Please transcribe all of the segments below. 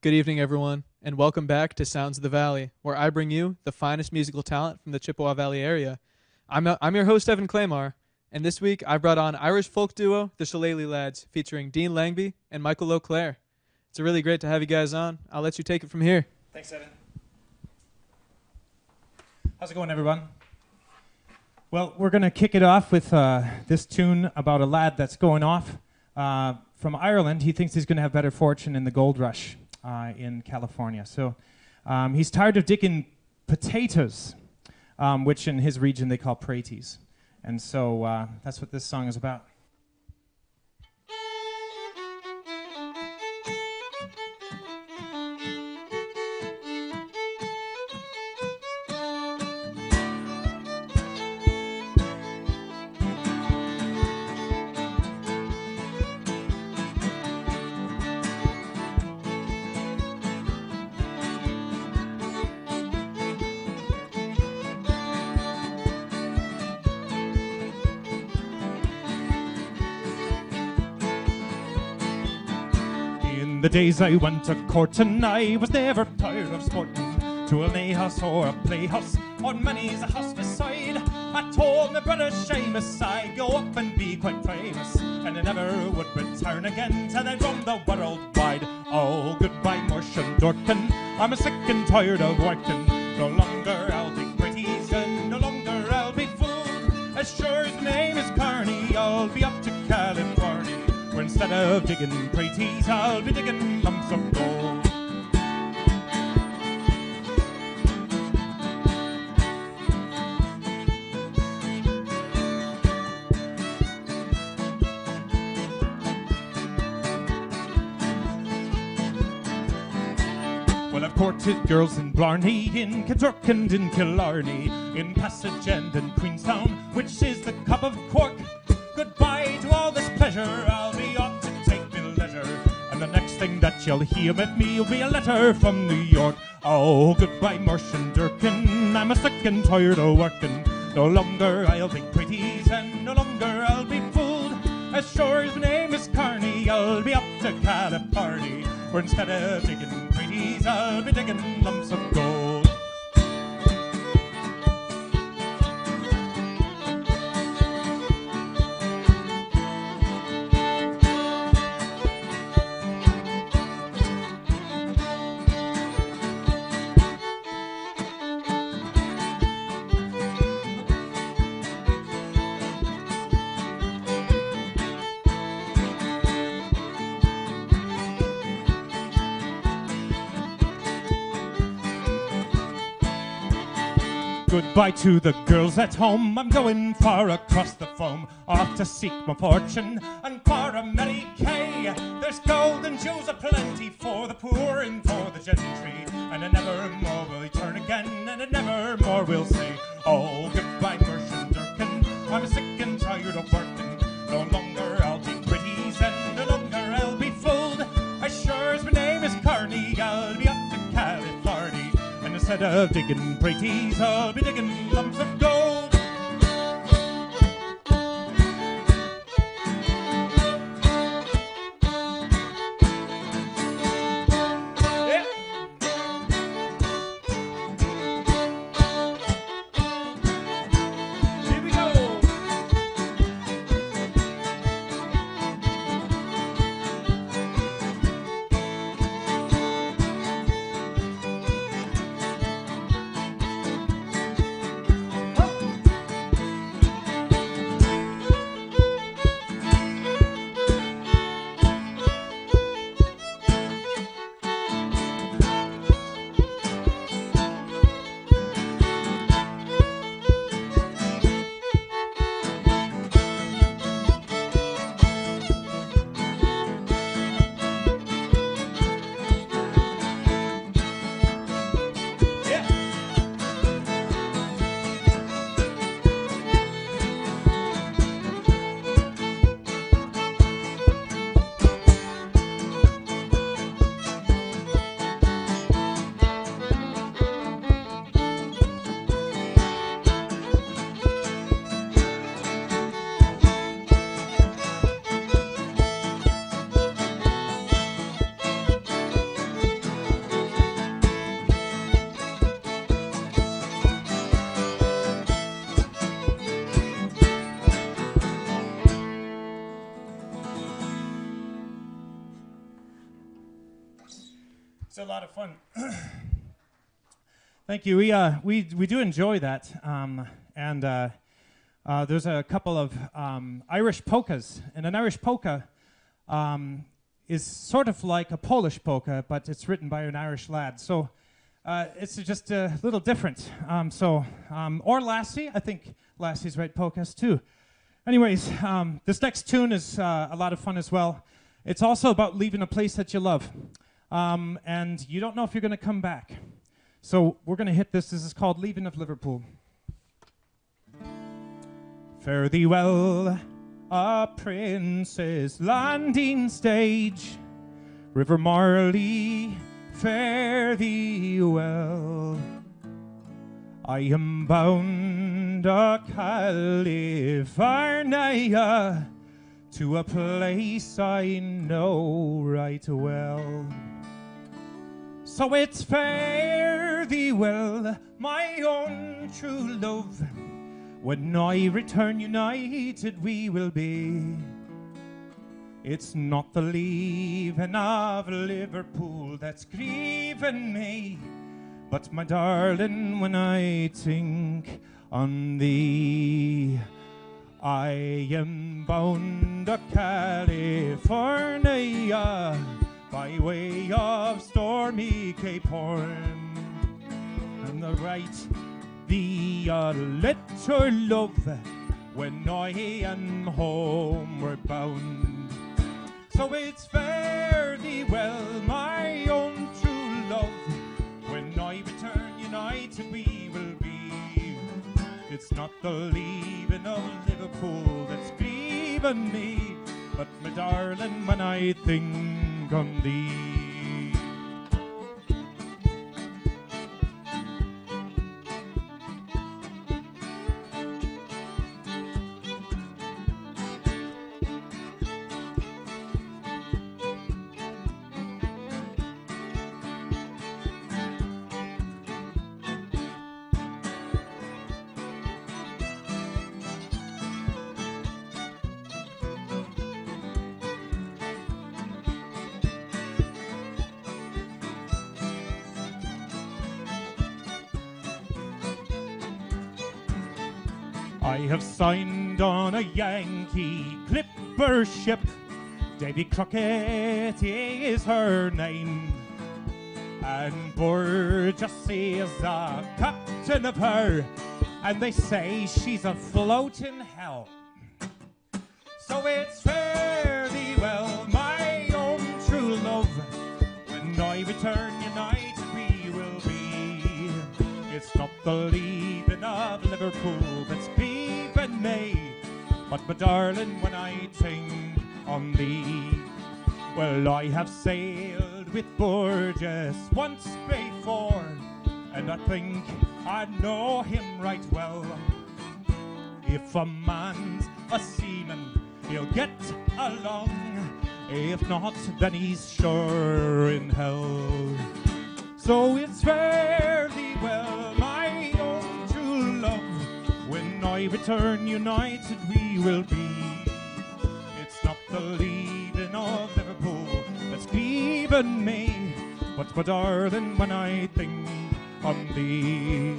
Good evening, everyone, and welcome back to Sounds of the Valley, where I bring you the finest musical talent from the Chippewa Valley area. I'm your host, Evan Claymore, and this week I brought on Irish folk duo, the Shillelagh Lads, featuring Dean Langby and Michael O'Clair. It's really great to have you guys on. I'll let you take it from here. Thanks, Evan. How's it going, everyone? Well, we're going to kick it off with this tune about a lad that's going off from Ireland. He thinks he's going to have better fortune in the gold rush in California. So he's tired of digging potatoes, which in his region they call praties. And so that's what this song is about. The days I went to courtin', I was never tired of sportin'. To a layhouse or a playhouse, on many's a house beside. I told my brother Seamus I'd go up and be quite famous, and I never would return again till I'd roam the world wide. Oh, goodbye, Marsh and Dorkin, I'm sick and tired of working. No longer I'll be pretties, and no longer I'll be fooled. As sure as my name is Carney, I'll be up to California, where instead of digging praties, I'll be digging lumps of gold. Well, I've courted girls in Blarney, in Kinturk and in Killarney, in Passage and in Queenstown, which is the cup of Cork. Goodbye to all this pleasure, I'll be off to take me leisure, and the next thing that you'll hear with me will be a letter from New York. Oh, goodbye, Marsh and Durkin, I'm a sick and tired of working. No longer I'll be pretties, and no longer I'll be fooled. As sure as my name is Carney, I'll be up to California, where instead of digging pretties, I'll be digging lumps of gold. Goodbye to the girls at home, I'm going far across the foam, off to seek my fortune, and for a Mary Kay. There's gold and jewels aplenty for the poor and for the gentry, and I never more will return again, and I never more will say, oh, goodbye, Merchant Durkin, I'm sick and tired of working. No longer I'll be pretties, and no longer I'll be fooled. As sure as my name is Carney, I'll be up to California, and instead of digging praties, I'll be digging lumps of gold. Yeah. Here we go. lot of fun. Thank you. We do enjoy that, and there's a couple of Irish polkas, and an Irish polka is sort of like a Polish polka, but it's written by an Irish lad. So it's just a little different. Or Lassie, I think Lassies write polkas too. Anyways, this next tune is a lot of fun as well. It's also about leaving a place that you love, and you don't know if you're going to come back. So we're going to hit this. This is called Leaving of Liverpool. Fare thee well, a princess landing stage. River Marley, fare thee well. I am bound to California, to a place I know right well. So it's fare thee well, my own true love. When I return united we will be. It's not the leaving of Liverpool that's grieving me, but my darling, when I think on thee, I am bound to California by way of stormy Cape Horn, and the right thee a letter, love, when I am homeward bound. So it's fare thee well, my own true love. When I return united we will be. It's not the leaving of Liverpool that's grieving me, but my darling, when I think on thee. I have signed on a Yankee clipper ship. Davy Crockett is her name, and Burgess is the captain of her, and they say she's afloat in hell. So it's fare thee well, my own true love. When I return united we will be. It's not the leaving of Liverpool that's grieving me, but my darling, when I think on thee. Well, I have sailed with Burgess once before, and I think I know him right well. If a man's a seaman, he'll get along. If not, then he's sure in hell. So it's fare thee well, my own true love. When I return united we will be. It's not the leaving of Liverpool that's grieving me, but my darling, when I think on thee.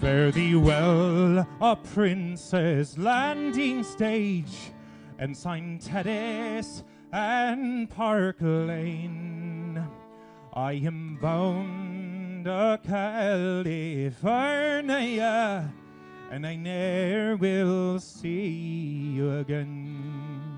Fare thee well, a princess landing stage, Ensign Teddis and Park Lane. I am bound to California, and I ne'er will see you again.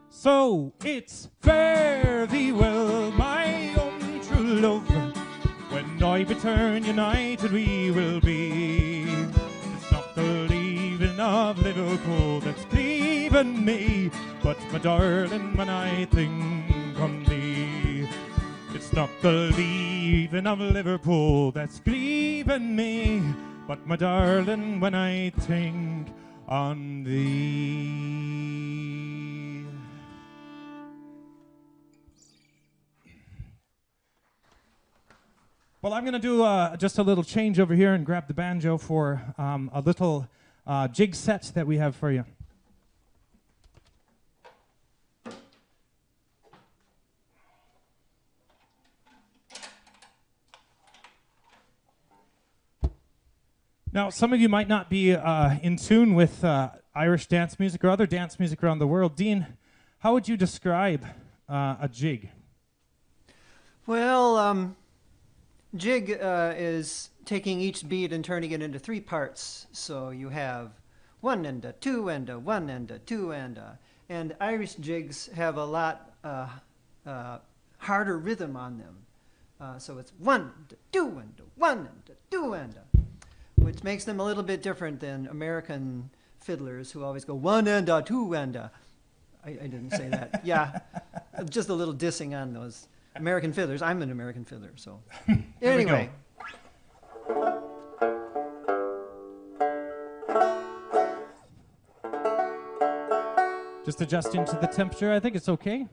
So it's fare thee well, my own true love. When I return united we will be. It's not the leaving of Liverpool that's clear. grieving me. But my darling, when I think on thee, it's not the leaving of Liverpool that's grieving me. But my darling, when I think on thee. Well, I'm going to do just a little change over here and grab the banjo for a little jig set that we have for you. Now, some of you might not be in tune with Irish dance music or other dance music around the world. Dean, how would you describe a jig? Well, jig is taking each beat and turning it into 3 parts. So you have 1 and a 2 and a 1 and a 2 and a. And Irish jigs have a lot harder rhythm on them. So it's 1 and a 2 and a 1 and a 2 and a, which makes them a little bit different than American fiddlers who always go 1 and a 2 and a. I didn't say that. Yeah, just a little dissing on those American fiddlers. I'm an American fiddler, so anyway. Just adjusting to the temperature. I think it's okay.